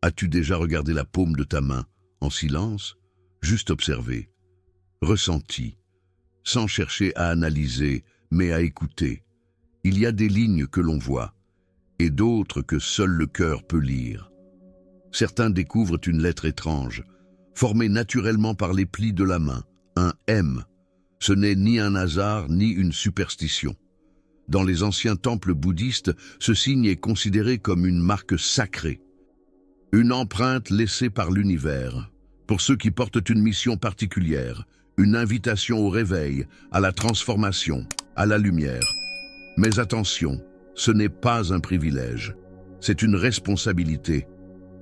As-tu déjà regardé la paume de ta main, en silence, juste observé, ressenti, sans chercher à analyser, mais à écouter? Il y a des lignes que l'on voit, et d'autres que seul le cœur peut lire. Certains découvrent une lettre étrange, formée naturellement par les plis de la main, un M. Ce n'est ni un hasard, ni une superstition. Dans les anciens temples bouddhistes, ce signe est considéré comme une marque sacrée, une empreinte laissée par l'univers, pour ceux qui portent une mission particulière, une invitation au réveil, à la transformation, à la lumière. Mais attention, ce n'est pas un privilège, c'est une responsabilité,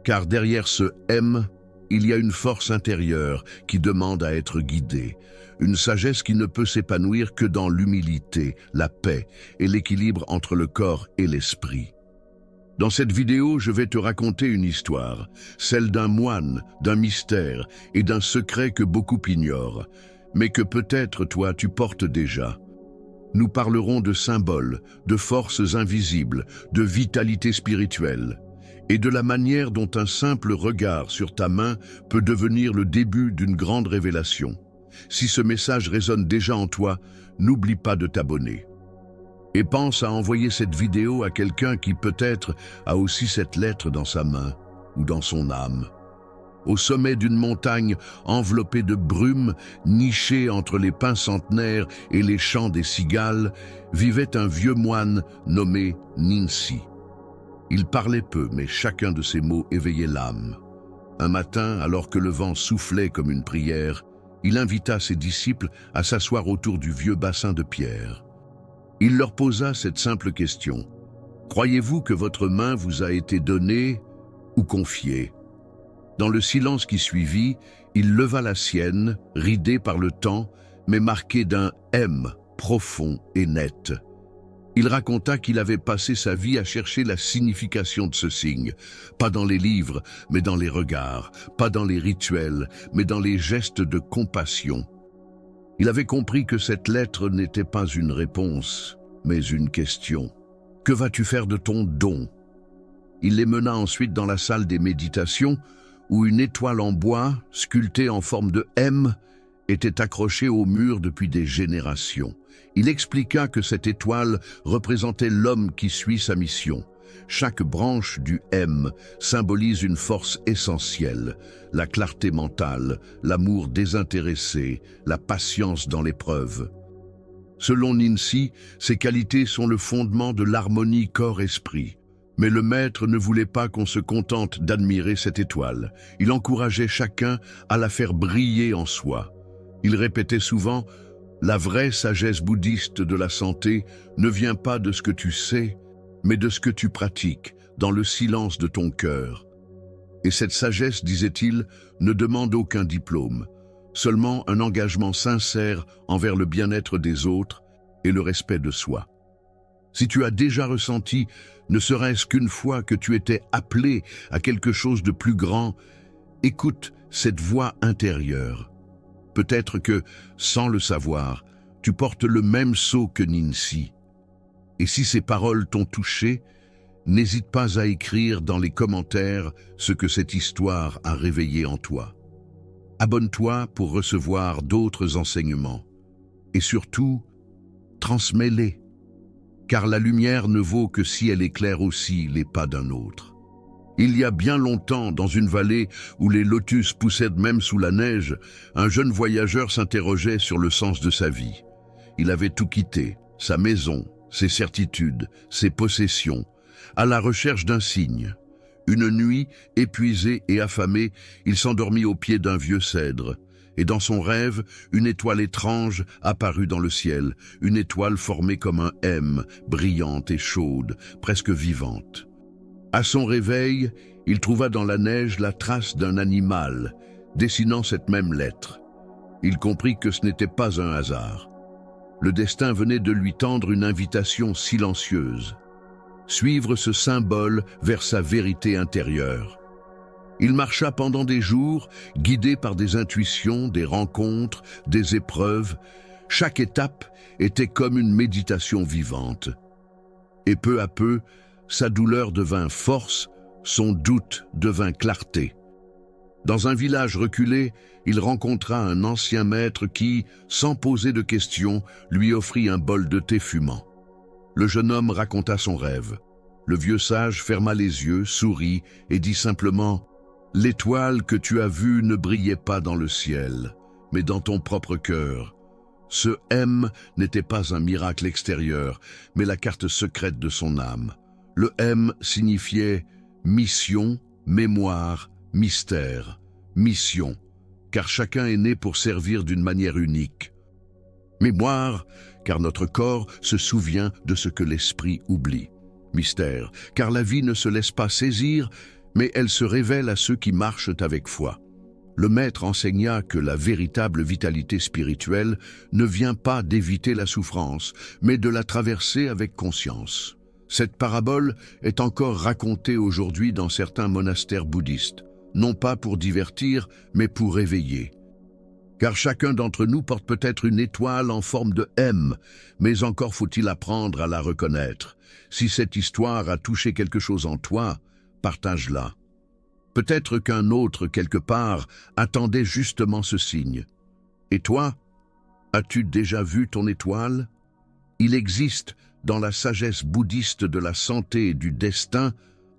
car derrière ce M, il y a une force intérieure qui demande à être guidée, une sagesse qui ne peut s'épanouir que dans l'humilité, la paix et l'équilibre entre le corps et l'esprit. Dans cette vidéo, je vais te raconter une histoire, celle d'un moine, d'un mystère et d'un secret que beaucoup ignorent, mais que peut-être toi tu portes déjà. Nous parlerons de symboles, de forces invisibles, de vitalité spirituelle, et de la manière dont un simple regard sur ta main peut devenir le début d'une grande révélation. Si ce message résonne déjà en toi, n'oublie pas de t'abonner. Et pense à envoyer cette vidéo à quelqu'un qui peut-être a aussi cette lettre dans sa main ou dans son âme. Au sommet d'une montagne enveloppée de brume, nichée entre les pins centenaires et les chants des cigales, vivait un vieux moine nommé Ninsi. Il parlait peu, mais chacun de ses mots éveillait l'âme. Un matin, alors que le vent soufflait comme une prière, il invita ses disciples à s'asseoir autour du vieux bassin de pierre. Il leur posa cette simple question. « Croyez-vous que votre main vous a été donnée ou confiée ?» Dans le silence qui suivit, il leva la sienne, ridée par le temps, mais marquée d'un M profond et net. Il raconta qu'il avait passé sa vie à chercher la signification de ce signe, pas dans les livres, mais dans les regards, pas dans les rituels, mais dans les gestes de compassion. Il avait compris que cette lettre n'était pas une réponse, mais une question. Que vas-tu faire de ton don? Il les mena ensuite dans la salle des méditations, où une étoile en bois, sculptée en forme de M, était accrochée au mur depuis des générations. Il expliqua que cette étoile représentait l'homme qui suit sa mission. Chaque branche du M symbolise une force essentielle, la clarté mentale, l'amour désintéressé, la patience dans l'épreuve. Selon Ninsi, ces qualités sont le fondement de l'harmonie corps-esprit. Mais le maître ne voulait pas qu'on se contente d'admirer cette étoile. Il encourageait chacun à la faire briller en soi. Il répétait souvent « La vraie sagesse bouddhiste de la santé ne vient pas de ce que tu sais, mais de ce que tu pratiques, dans le silence de ton cœur. » Et cette sagesse, disait-il, ne demande aucun diplôme, seulement un engagement sincère envers le bien-être des autres et le respect de soi. Si tu as déjà ressenti, ne serait-ce qu'une fois que tu étais appelé à quelque chose de plus grand, écoute cette voix intérieure. Peut-être que, sans le savoir, tu portes le même sceau que Ninsi. Et si ces paroles t'ont touché, n'hésite pas à écrire dans les commentaires ce que cette histoire a réveillé en toi. Abonne-toi pour recevoir d'autres enseignements. Et surtout, transmets-les. Car la lumière ne vaut que si elle éclaire aussi les pas d'un autre. Il y a bien longtemps, dans une vallée où les lotus poussaient même sous la neige, un jeune voyageur s'interrogeait sur le sens de sa vie. Il avait tout quitté, sa maison, ses certitudes, ses possessions, à la recherche d'un signe. Une nuit, épuisé et affamé, il s'endormit au pied d'un vieux cèdre. Et dans son rêve, une étoile étrange apparut dans le ciel, une étoile formée comme un M, brillante et chaude, presque vivante. À son réveil, il trouva dans la neige la trace d'un animal, dessinant cette même lettre. Il comprit que ce n'était pas un hasard. Le destin venait de lui tendre une invitation silencieuse. Suivre ce symbole vers sa vérité intérieure. Il marcha pendant des jours, guidé par des intuitions, des rencontres, des épreuves. Chaque étape était comme une méditation vivante. Et peu à peu, sa douleur devint force, son doute devint clarté. Dans un village reculé, il rencontra un ancien maître qui, sans poser de questions, lui offrit un bol de thé fumant. Le jeune homme raconta son rêve. Le vieux sage ferma les yeux, sourit et dit simplement « L'étoile que tu as vue ne brillait pas dans le ciel, mais dans ton propre cœur. Ce M n'était pas un miracle extérieur, mais la carte secrète de son âme. Le M signifiait mission, mémoire, mystère, mission, car chacun est né pour servir d'une manière unique. Mémoire, car notre corps se souvient de ce que l'esprit oublie. Mystère, car la vie ne se laisse pas saisir, mais elle se révèle à ceux qui marchent avec foi. Le maître enseigna que la véritable vitalité spirituelle ne vient pas d'éviter la souffrance, mais de la traverser avec conscience. Cette parabole est encore racontée aujourd'hui dans certains monastères bouddhistes, non pas pour divertir, mais pour éveiller. Car chacun d'entre nous porte peut-être une étoile en forme de M, mais encore faut-il apprendre à la reconnaître. Si cette histoire a touché quelque chose en toi, partage-la. Peut-être qu'un autre, quelque part, attendait justement ce signe. Et toi, as-tu déjà vu ton étoile? Il existe, dans la sagesse bouddhiste de la santé et du destin,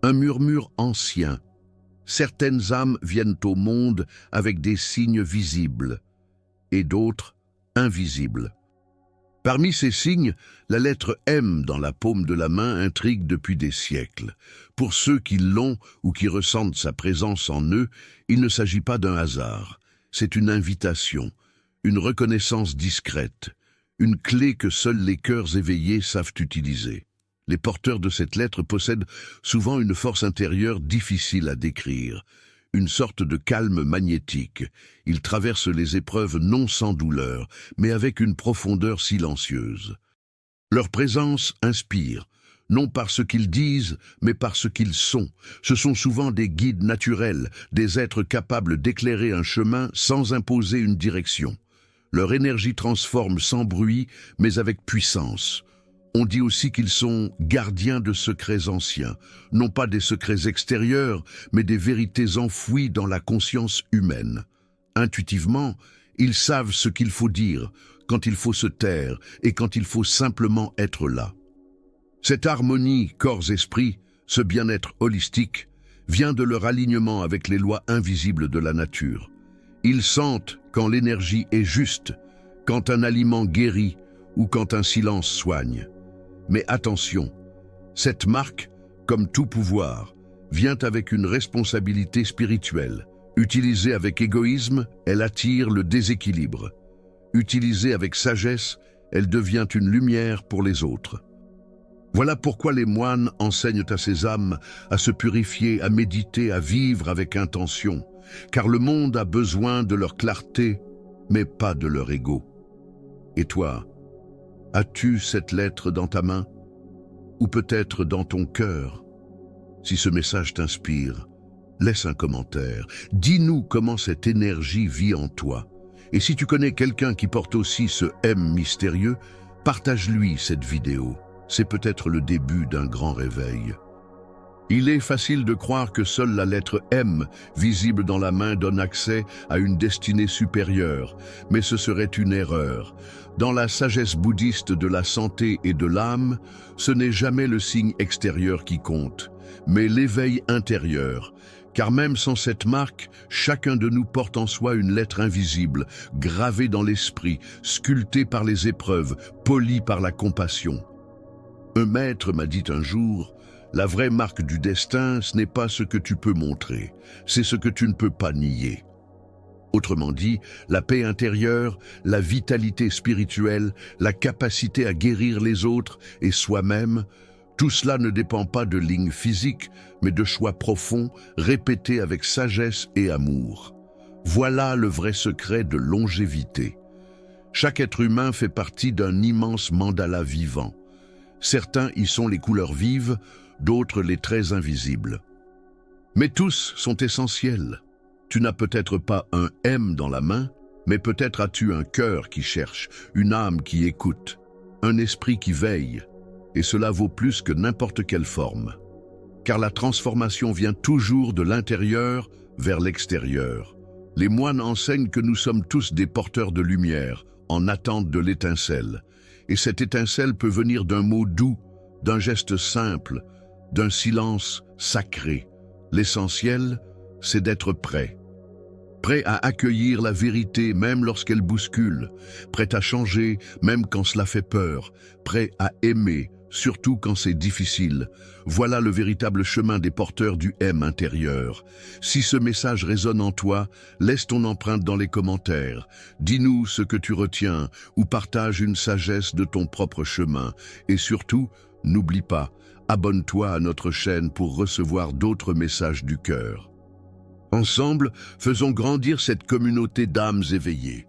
un murmure ancien. Certaines âmes viennent au monde avec des signes visibles, et d'autres invisibles. Parmi ces signes, la lettre M dans la paume de la main intrigue depuis des siècles. Pour ceux qui l'ont ou qui ressentent sa présence en eux, il ne s'agit pas d'un hasard. C'est une invitation, une reconnaissance discrète, une clé que seuls les cœurs éveillés savent utiliser. Les porteurs de cette lettre possèdent souvent une force intérieure difficile à décrire, une sorte de calme magnétique. Ils traversent les épreuves non sans douleur, mais avec une profondeur silencieuse. Leur présence inspire, non par ce qu'ils disent, mais par ce qu'ils sont. Ce sont souvent des guides naturels, des êtres capables d'éclairer un chemin sans imposer une direction. Leur énergie transforme sans bruit, mais avec puissance. On dit aussi qu'ils sont gardiens de secrets anciens, non pas des secrets extérieurs, mais des vérités enfouies dans la conscience humaine. Intuitivement, ils savent ce qu'il faut dire, quand il faut se taire et quand il faut simplement être là. Cette harmonie corps-esprit, ce bien-être holistique, vient de leur alignement avec les lois invisibles de la nature. Ils sentent quand l'énergie est juste, quand un aliment guérit ou quand un silence soigne. Mais attention, cette marque, comme tout pouvoir, vient avec une responsabilité spirituelle. Utilisée avec égoïsme, elle attire le déséquilibre. Utilisée avec sagesse, elle devient une lumière pour les autres. Voilà pourquoi les moines enseignent à ces âmes à se purifier, à méditer, à vivre avec intention, car le monde a besoin de leur clarté, mais pas de leur ego. Et toi, as-tu cette lettre dans ta main? Ou peut-être dans ton cœur? Si ce message t'inspire, laisse un commentaire. Dis-nous comment cette énergie vit en toi. Et si tu connais quelqu'un qui porte aussi ce M mystérieux, partage-lui cette vidéo. C'est peut-être le début d'un grand réveil. Il est facile de croire que seule la lettre M, visible dans la main, donne accès à une destinée supérieure, mais ce serait une erreur. Dans la sagesse bouddhiste de la santé et de l'âme, ce n'est jamais le signe extérieur qui compte, mais l'éveil intérieur. Car même sans cette marque, chacun de nous porte en soi une lettre invisible, gravée dans l'esprit, sculptée par les épreuves, polie par la compassion. Un maître m'a dit un jour: la vraie marque du destin, ce n'est pas ce que tu peux montrer, c'est ce que tu ne peux pas nier. Autrement dit, la paix intérieure, la vitalité spirituelle, la capacité à guérir les autres et soi-même, tout cela ne dépend pas de lignes physiques, mais de choix profonds, répétés avec sagesse et amour. Voilà le vrai secret de longévité. Chaque être humain fait partie d'un immense mandala vivant. Certains y sont les couleurs vives, d'autres les traits invisibles. Mais tous sont essentiels. Tu n'as peut-être pas un M dans la main, mais peut-être as-tu un cœur qui cherche, une âme qui écoute, un esprit qui veille, et cela vaut plus que n'importe quelle forme. car la transformation vient toujours de l'intérieur vers l'extérieur. Les moines enseignent que nous sommes tous des porteurs de lumière, en attente de l'étincelle. Et cette étincelle peut venir d'un mot doux, d'un geste simple, d'un silence sacré. L'essentiel, c'est d'être prêt. Prêt à accueillir la vérité même lorsqu'elle bouscule, prêt à changer même quand cela fait peur, prêt à aimer, surtout quand c'est difficile. Voilà le véritable chemin des porteurs du M intérieur. Si ce message résonne en toi, laisse ton empreinte dans les commentaires. Dis-nous ce que tu retiens ou partage une sagesse de ton propre chemin. Et surtout, n'oublie pas, abonne-toi à notre chaîne pour recevoir d'autres messages du cœur. Ensemble, faisons grandir cette communauté d'âmes éveillées.